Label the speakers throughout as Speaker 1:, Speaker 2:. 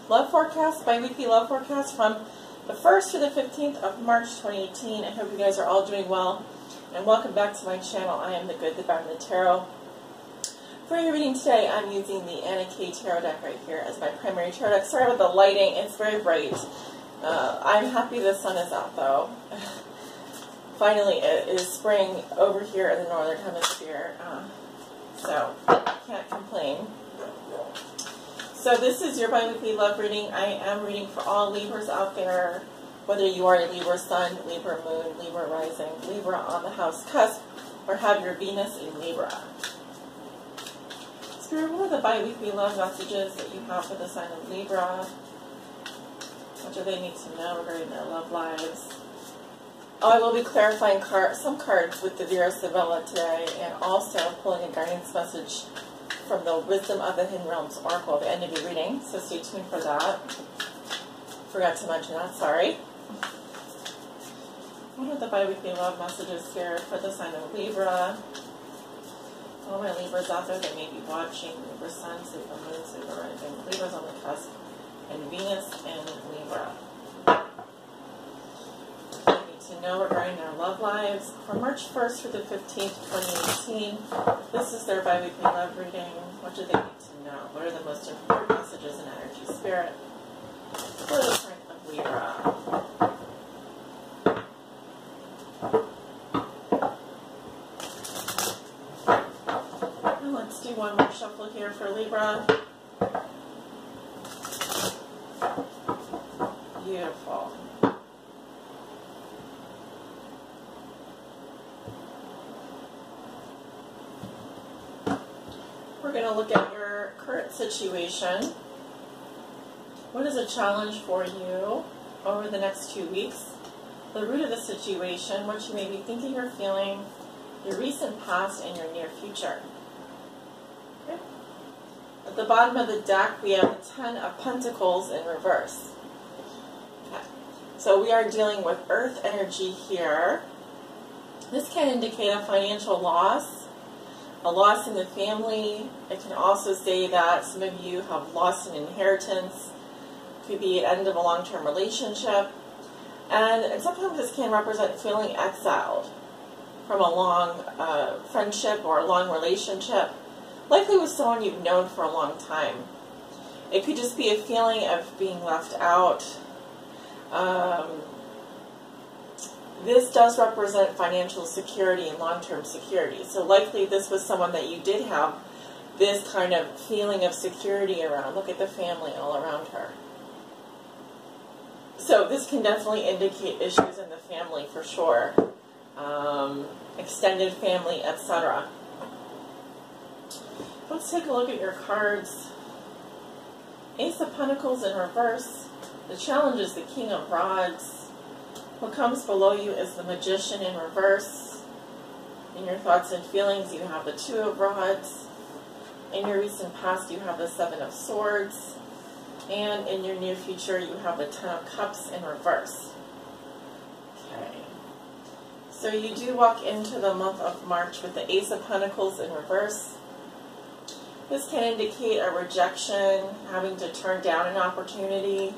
Speaker 1: love forecast, bi-weekly love forecast from the 1st to the 15th of March 2018. I hope you guys are all doing well, and welcome back to my channel. I am the Good, the Bad, and the Tarot. For your reading today, I'm using the Anna K Tarot deck right here as my primary tarot deck. Sorry about the lighting, it's very bright. I'm happy the sun is out though. Finally, it is spring over here in the northern hemisphere, so can't complain. So this is your bi-weekly love reading. I am reading for all Libras out there, whether you are a Libra Sun, Libra Moon, Libra Rising, Libra on the house cusp, or have your Venus in Libra. Spirit, what are the bi-weekly love messages that you have for the sign of Libra? What do they need to know regarding their love lives? Oh, I will be clarifying some cards with the Vera Sabella today, and also pulling a guidance message from the Wisdom of the Hidden Realms Oracle at the end of your reading, so stay tuned for that. Forgot to mention that, sorry. What are the bi-weekly love messages here for the sign of Libra? All my Libras out there that may be watching, Libra Sun, Libra Moon, Libra Rising, Libra's on the cusp, and Venus in Libra. To know regarding their love lives from March 1st through the 15th, 2018. This is their bi-weekly love reading. What do they need to know? What are the most important messages in energy spirit for the sign of Libra? And let's do one more shuffle here for Libra. Beautiful. We're going to look at your current situation. What is a challenge for you over the next 2 weeks? The root of the situation, what you may be thinking or feeling, your recent past, and your near future. Okay. At the bottom of the deck, we have the 10 of Pentacles in reverse. Okay. So we are dealing with earth energy here. This can indicate a financial loss, a loss in the family. It can also say that some of you have lost an inheritance. It could be an end of a long-term relationship. And sometimes this can represent feeling exiled from a long friendship or a long relationship, likely with someone you've known for a long time. It could just be a feeling of being left out. This does represent financial security and long-term security. So likely this was someone that you did have this kind of feeling of security around. Look at the family all around her. So this can definitely indicate issues in the family for sure. Extended family, etc. Let's take a look at your cards. Ace of Pentacles in reverse. The challenge is the King of Rods. What comes below you is the Magician in reverse. In your thoughts and feelings, you have the 2 of Rods. In your recent past, you have the 7 of Swords. And in your near future, you have the 10 of Cups in reverse. Okay. So you do walk into the month of March with the Ace of Pentacles in reverse. This can indicate a rejection, having to turn down an opportunity.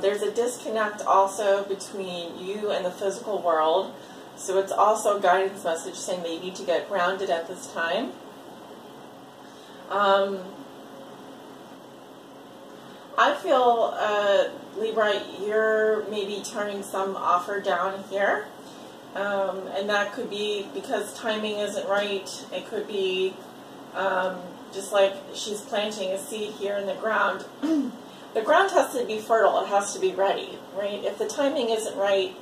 Speaker 1: There's a disconnect also between you and the physical world. So it's also a guidance message saying that you need to get grounded at this time. I feel, Libra, you're maybe turning some offer down here. And that could be because timing isn't right. It could be just like she's planting a seed here in the ground. The ground has to be fertile. It has to be ready, right? If the timing isn't right,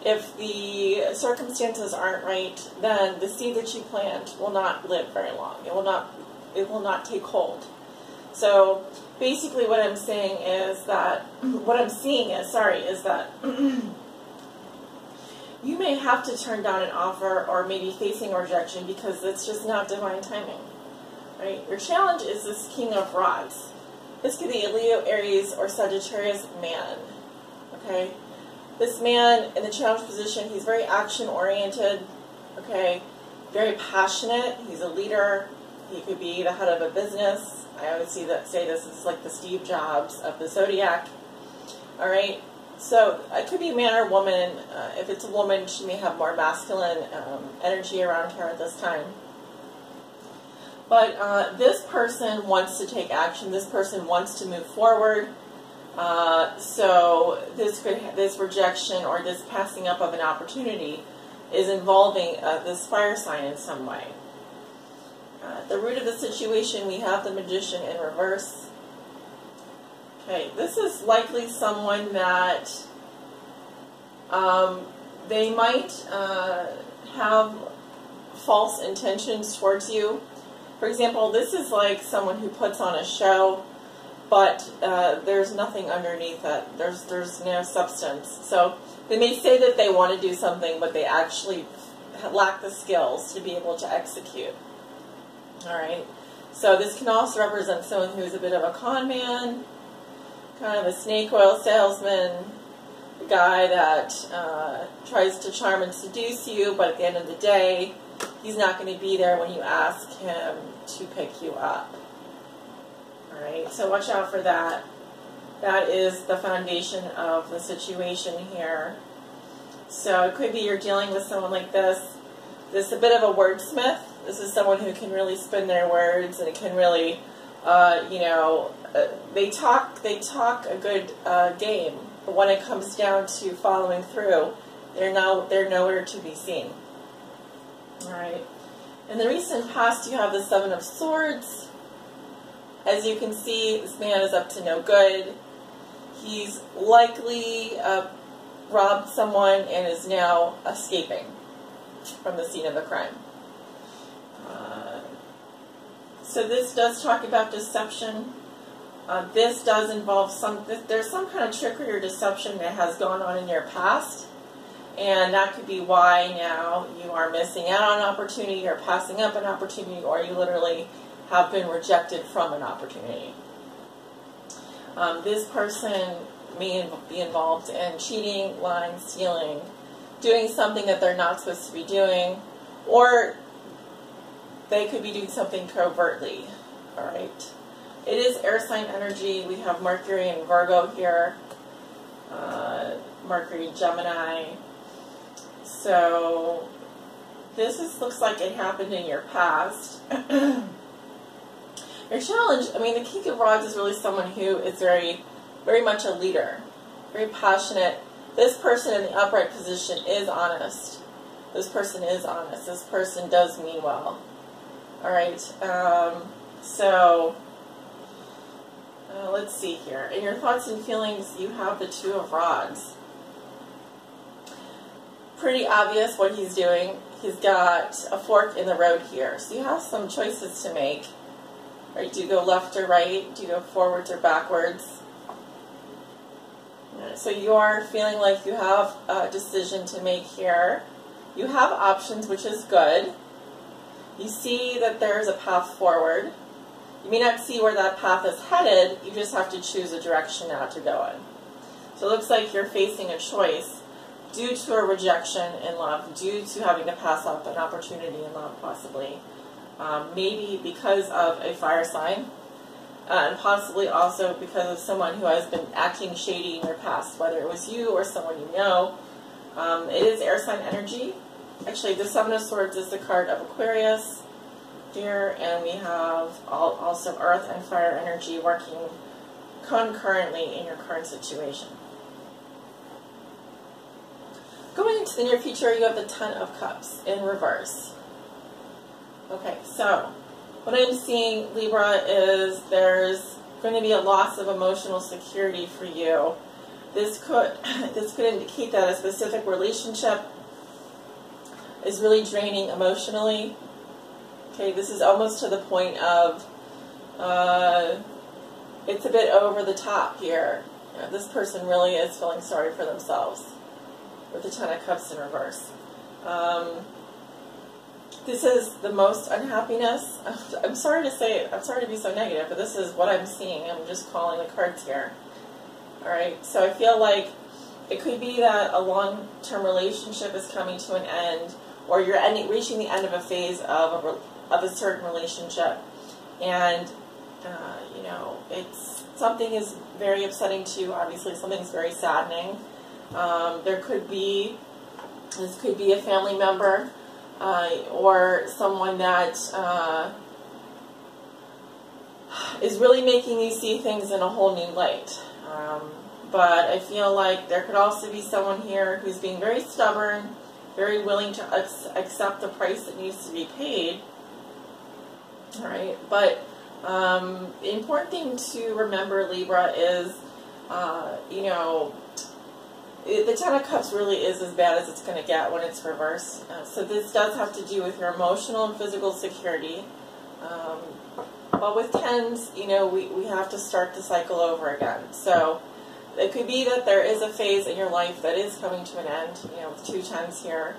Speaker 1: if the circumstances aren't right, then the seed that you plant will not live very long. It will not take hold. So basically what I'm saying is that, is that you may have to turn down an offer or maybe facing rejection because it's just not divine timing, right? Your challenge is this King of Rods. This could be a Leo, Aries, or Sagittarius man, okay? This man in the challenge position, he's very action-oriented, okay? Very passionate. He's a leader. He could be the head of a business. I would say this is like the Steve Jobs of the zodiac. All right. So it could be a man or woman. If it's a woman, she may have more masculine energy around her at this time. But this person wants to take action. This person wants to move forward. So this rejection or this passing up of an opportunity is involving this fire sign in some way. The root of the situation, we have the Magician in reverse. Okay, this is likely someone that they might have false intentions towards you. For example, this is like someone who puts on a show, but there's nothing underneath it. There's no substance. So they may say that they want to do something, but they actually lack the skills to be able to execute. All right. So this can also represent someone who's a bit of a con man, kind of a snake oil salesman, a guy that tries to charm and seduce you, but at the end of the day, he's not going to be there when you ask him to pick you up. All right, so watch out for that. That is the foundation of the situation here. So it could be you're dealing with someone like this. This is a bit of a wordsmith. This is someone who can really spin their words, and it can really, they talk a good game, but when it comes down to following through, they're nowhere to be seen. All right. In the recent past, you have the Seven of Swords. As you can see, this man is up to no good. He's likely robbed someone and is now escaping from the scene of the crime. So this does talk about deception. This does involve there's some kind of trickery or deception that has gone on in your past. And that could be why now you are missing out on an opportunity, or passing up an opportunity, or you literally have been rejected from an opportunity. This person may be involved in cheating, lying, stealing, doing something that they're not supposed to be doing, or they could be doing something covertly. All right. It is air sign energy. We have Mercury and Virgo here. Mercury, Gemini. So this looks like it happened in your past. Your challenge, I mean, the King of Rods is really someone who is very, very much a leader, very passionate. This person in the upright position is honest. This person is honest. This person does mean well. All right. Let's see here. In your thoughts and feelings, you have the Two of Rods. Pretty obvious what he's doing. He's got a fork in the road here. So you have some choices to make. Right? Do you go left or right? Do you go forwards or backwards? So you are feeling like you have a decision to make here. You have options, which is good. You see that there's a path forward. You may not see where that path is headed. You just have to choose a direction now to go in. So it looks like you're facing a choice due to a rejection in love, due to having to pass up an opportunity in love, possibly. Maybe because of a fire sign, and possibly also because of someone who has been acting shady in your past, whether it was you or someone you know. It is air sign energy. Actually, the Seven of Swords is the card of Aquarius here, and we have also earth and fire energy working concurrently in your current situation. Going into the near future, you have the Ten of Cups in reverse. Okay, so what I'm seeing, Libra, is there's going to be a loss of emotional security for you. This could indicate that a specific relationship is really draining emotionally. Okay, this is almost to the point of it's a bit over the top here. You know, this person really is feeling sorry for themselves with the Ten of Cups in reverse. This is the most unhappiness. I'm sorry to say it. I'm sorry to be so negative, but this is what I'm seeing. I'm just calling the cards here. All right, so I feel like it could be that a long-term relationship is coming to an end, or you're reaching the end of a phase of a certain relationship, and You know, something is very upsetting to you. Obviously, something's very saddening. This could be a family member or someone that is really making you see things in a whole new light. But I feel like there could also be someone here who's being very stubborn, very willing to accept the price that needs to be paid. All right, but the important thing to remember, Libra, is, you know, the Ten of Cups really is as bad as it's going to get when it's reversed. So this does have to do with your emotional and physical security. But with tens, you know, we have to start the cycle over again. So it could be that there is a phase in your life that is coming to an end, you know, with 2 tens here.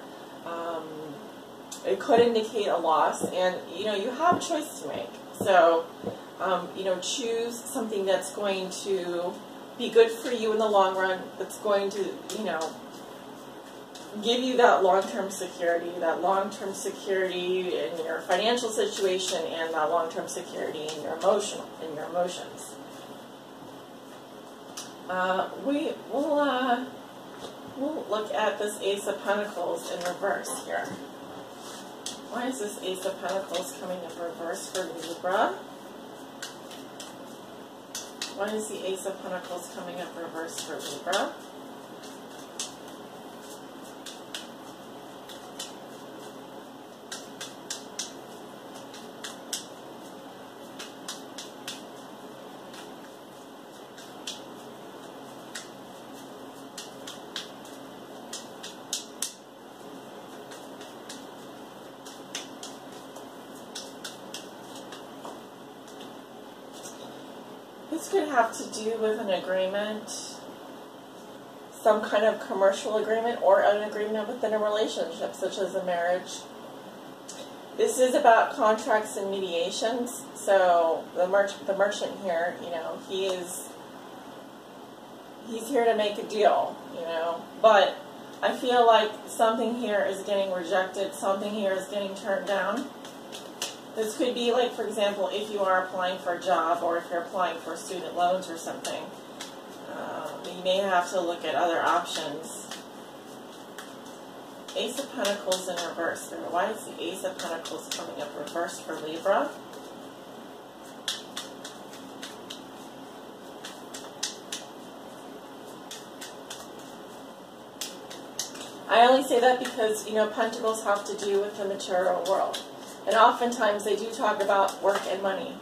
Speaker 1: It could indicate a loss, and, you know, you have a choice to make. So, you know, choose something that's going to be good for you in the long run, that's going to, you know, give you that long-term security in your financial situation, and that long-term security in your emotions. We'll look at this Ace of Pentacles in reverse here. Why is this Ace of Pentacles coming in reverse for Libra? Why is the Ace of Pentacles coming up reverse for Libra? This could have to do with an agreement, some kind of commercial agreement, or an agreement within a relationship, such as a marriage. This is about contracts and mediations. So the merchant here, you know, he's here to make a deal, you know. But I feel like something here is getting rejected, something here is getting turned down. This could be like, for example, if you are applying for a job, or if you're applying for student loans or something. You may have to look at other options. Ace of Pentacles in reverse. Why is the Ace of Pentacles coming up reverse for Libra? I only say that because, you know, Pentacles have to do with the material world. And oftentimes they do talk about work and money.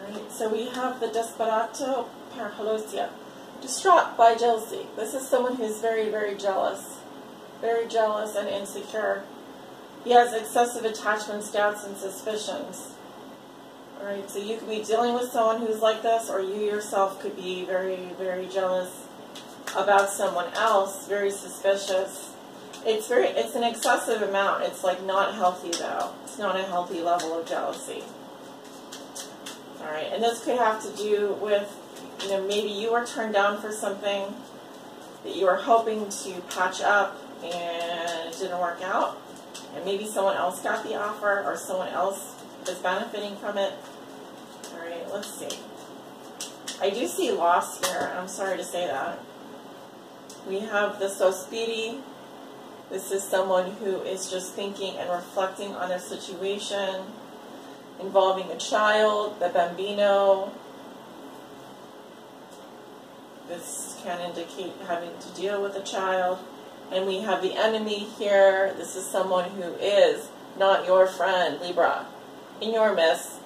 Speaker 1: Right, so we have the Desperato Parholosia, distraught by jealousy. This is someone who's very, very jealous and insecure. He has excessive attachments, doubts, and suspicions. All right, so you could be dealing with someone who's like this, or you yourself could be very, very jealous about someone else, very suspicious. It's an excessive amount. It's like not healthy though. It's not a healthy level of jealousy. All right, and this could have to do with, you know, maybe you were turned down for something that you were hoping to patch up and it didn't work out, and maybe someone else got the offer, or someone else is benefiting from it. All right, let's see. I do see loss here. I'm sorry to say that. We have the Sospiri. This is someone who is just thinking and reflecting on their situation, involving a child, the bambino. This can indicate having to deal with a child. And we have the enemy here. This is someone who is not your friend, Libra. In your midst,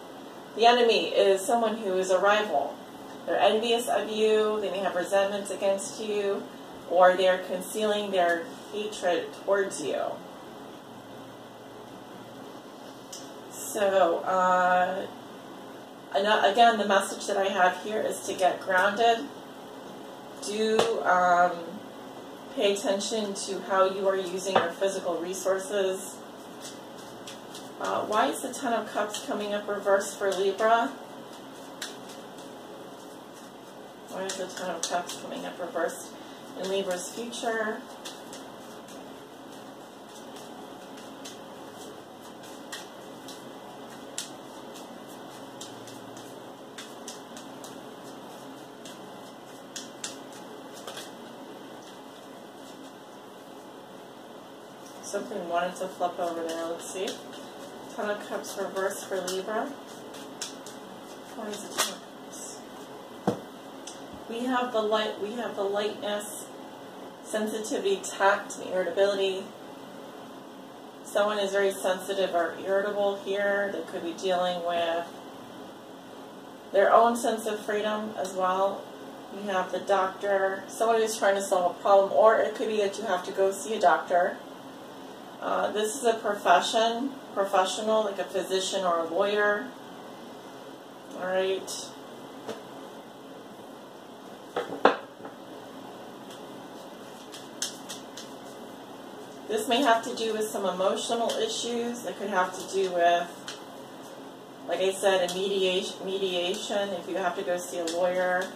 Speaker 1: the enemy is someone who is a rival. They're envious of you. They may have resentments against you, or they're concealing their hatred towards you. So, again, the message that I have here is to get grounded. Do pay attention to how you are using your physical resources. Why is the Ten of Cups coming up reverse for Libra? Why is the Ten of Cups coming up reverse in Libra's future? something wanted to flip over there. Let's see. Ten of Cups reversed for Libra. Why is it Ten of Cups? We have the light. We have the lightness, sensitivity, tact, and irritability. Someone is very sensitive or irritable here. They could be dealing with their own sense of freedom as well. We have the doctor, someone who's trying to solve a problem, or it could be that you have to go see a doctor. This is a professional, like a physician or a lawyer. All right. This may have to do with some emotional issues. It could have to do with, like I said, a mediation if you have to go see a lawyer.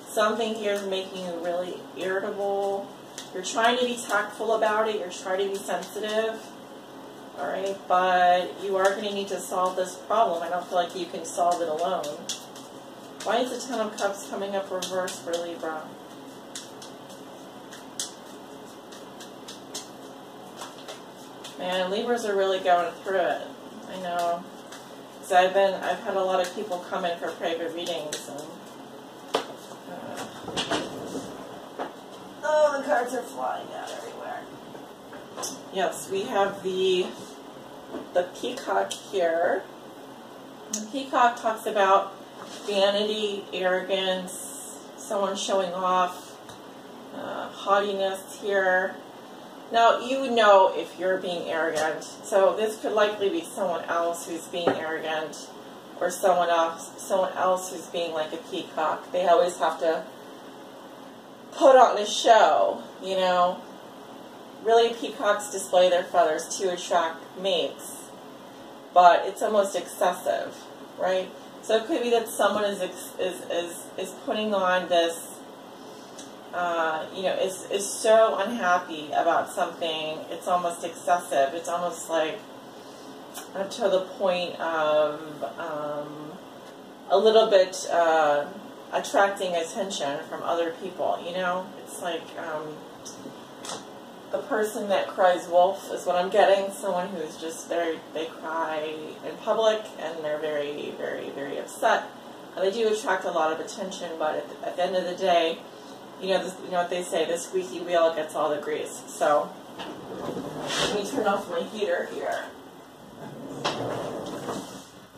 Speaker 1: Something here is making you really irritable. You're trying to be tactful about it. You're trying to be sensitive. All right, but you are going to need to solve this problem. I don't feel like you can solve it alone. Why is the Ten of Cups coming up reversed for Libra? Man, Libras are really going through it. I know. So I've had a lot of people come in for private readings, and oh, the cards are flying out everywhere. Yes, we have the peacock here. The peacock talks about vanity, arrogance, someone showing off, haughtiness here. Now, you would know if you're being arrogant, so this could likely be someone else who's being arrogant, or someone else who's being like a peacock. They always have to put on a show, you know. Really, peacocks display their feathers to attract mates, but it's almost excessive, right? So it could be that someone is putting on this, you know, is so unhappy about something. It's almost excessive. It's almost like up to the point of a little bit attracting attention from other people. You know, it's like the person that cries wolf is what I'm getting. Someone who's just they cry in public and they're very, very, very upset. And they do attract a lot of attention, but at the end of the day, you know what they say, the squeaky wheel gets all the grease. So let me turn off my heater here.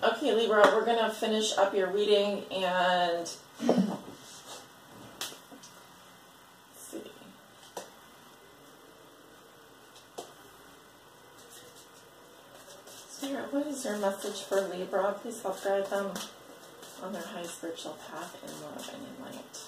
Speaker 1: Okay, Libra, we're going to finish up your reading and Spirit, what is your message for Libra? Please help guide them on their high spiritual path in love and in light.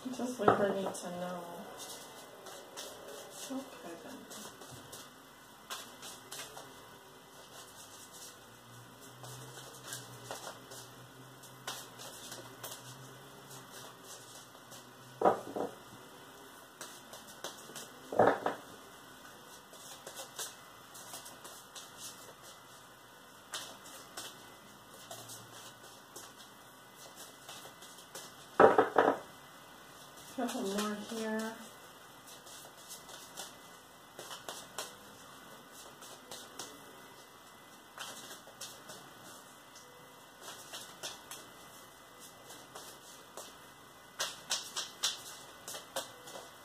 Speaker 1: What does Libra need to know? Okay, then. A couple more here.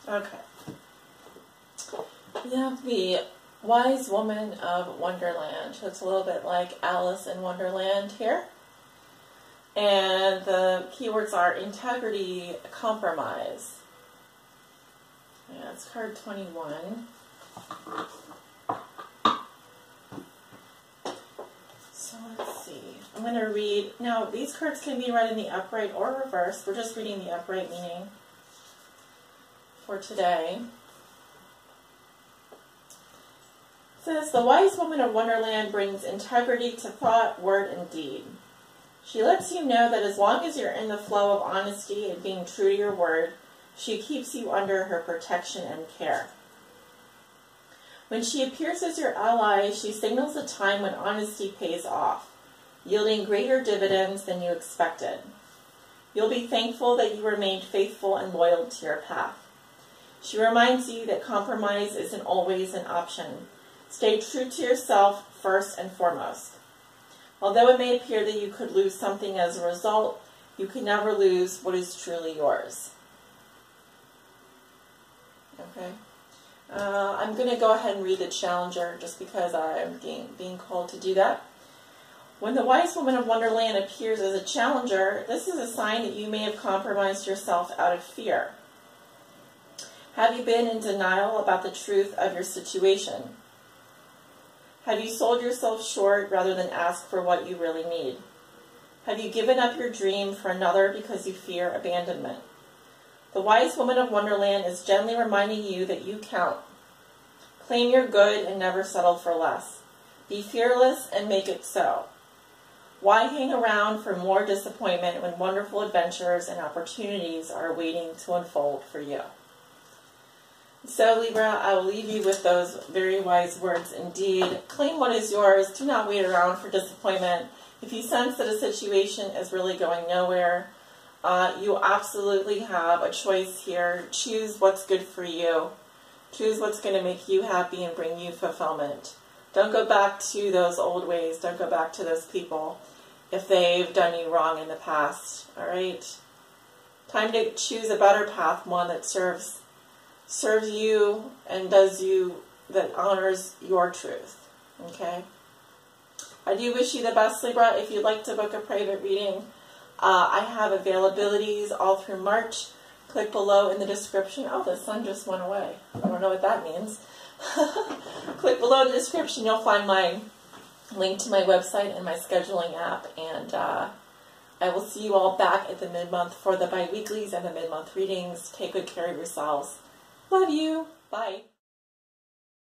Speaker 1: Okay. We have the Wise Woman of Wonderland. So it's a little bit like Alice in Wonderland here. And the keywords are integrity, compromise. Yeah, it's card 21. So let's see. I'm going to read. Now, these cards can be read in the upright or reverse. We're just reading the upright meaning for today. It says, the Wise Woman of Wonderland brings integrity to thought, word, and deed. She lets you know that as long as you're in the flow of honesty and being true to your word, she keeps you under her protection and care. When she appears as your ally, she signals a time when honesty pays off, yielding greater dividends than you expected. You'll be thankful that you remained faithful and loyal to your path. She reminds you that compromise isn't always an option. Stay true to yourself first and foremost. Although it may appear that you could lose something as a result, you can never lose what is truly yours. Okay. I'm going to go ahead and read the challenger just because I'm being called to do that. When the wise woman of Wonderland appears as a challenger, this is a sign that you may have compromised yourself out of fear. Have you been in denial about the truth of your situation? Have you sold yourself short rather than ask for what you really need? Have you given up your dream for another because you fear abandonment? The wise woman of Wonderland is gently reminding you that you count. Claim your good and never settle for less. Be fearless and make it so. Why hang around for more disappointment when wonderful adventures and opportunities are waiting to unfold for you? So, Libra, I will leave you with those very wise words indeed. Claim what is yours. Do not wait around for disappointment. If you sense that a situation is really going nowhere, you absolutely have a choice here. Choose what's good for you. Choose what's going to make you happy and bring you fulfillment. Don't go back to those old ways. Don't go back to those people if they've done you wrong in the past. All right? Time to choose a better path, one that serves you and that honors your truth. Okay? I do wish you the best, Libra. If you'd like to book a private reading, I have availabilities all through March. Click below in the description. Oh, the sun just went away. I don't know what that means. Click below in the description. You'll find my link to my website and my scheduling app. And I will see you all back at the mid-month for the bi-weeklies and the mid-month readings. Take good care of yourselves. Love you. Bye.